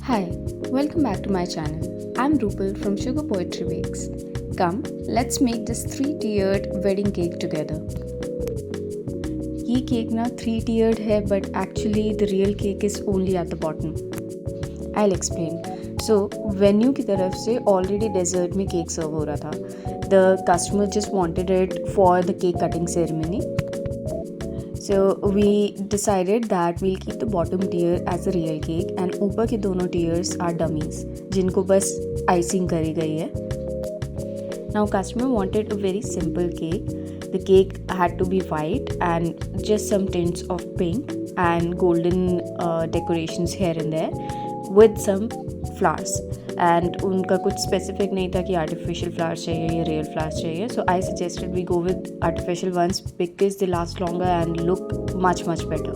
Hi, welcome back to my channel. I'm Rupal from Sugar Poetry Bakes. Come, let's make this 3-tiered wedding cake together. ये cake ना 3-tiered है but actually the real cake is only at the bottom. I'll explain. So, venue की तरफ से already dessert में cake serve हो रहा था. The customer just wanted it for the cake cutting ceremony. So we decided that we'll keep the bottom tier as a real cake and ऊपर के दोनों tiers are dummies जिनको बस icing करी गई है. Now customer wanted a very simple cake. The cake had to be white and just some tints of pink and golden decorations here and there with some flowers. And उनका कुछ specific नहीं था कि artificial flowers चाहिए या real flowers चाहिए. So I suggested we go with artificial ones because they last longer and look much better.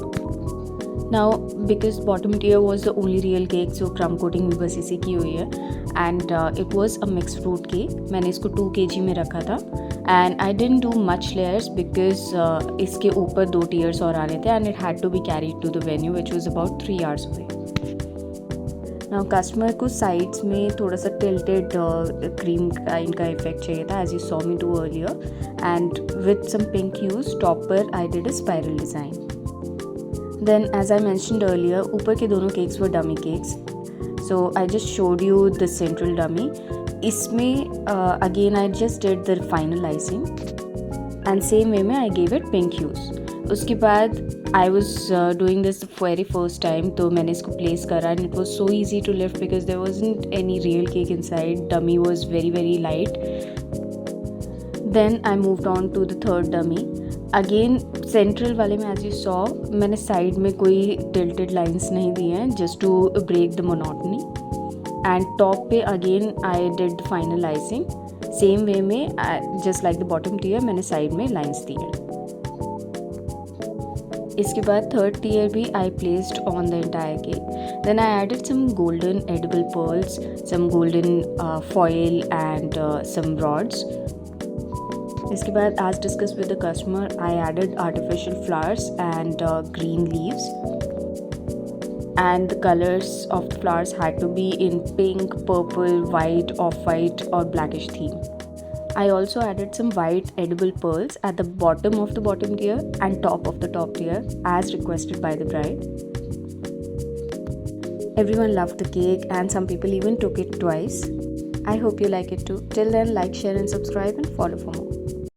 Now because bottom tier was the only real cake, so crumb coating भी बस इसी की हुई है. And it was a mixed fruit cake. मैंने इसको 2 kg में रखा था. And I didn't do much layers because इसके ऊपर 2 tiers और आने थे and it had to be carried to the venue which was about 3 hours away. Now customer को sides में थोड़ा सा tilted cream kind का effect चाहिए था as you saw me do earlier, and with some pink hues top पर I did a spiral design. Then as I mentioned earlier ऊपर के दोनों cakes were dummy cakes, so I just showed you the central dummy. इसमें again I just did the final icing and same way में I gave it pink hues. उसके बाद I was doing this the very first time, तो मैंने इसको place करा and it was so easy to lift because there wasn't any real cake inside. Dummy was very light. Then I moved on to the third dummy. Again central वाले में as you saw मैंने side में कोई tilted lines नहीं दिए हैं just to break the monotony. And top पे again I did the final icing. Same way में just like the bottom tier मैंने side में lines दिए. इसके बाद third tier भी I placed on the entire cake. Then I added some golden edible pearls, some golden foil and some rods. इसके बाद as discussed with the customer, I added artificial flowers and green leaves. And the colors of the flowers had to be in pink, purple, white, off-white or blackish theme. I also added some white edible pearls at the bottom of the bottom tier and top of the top tier as requested by the bride. Everyone loved the cake and some people even took it twice. I hope you like it too. Till then, like, share and subscribe and follow for more.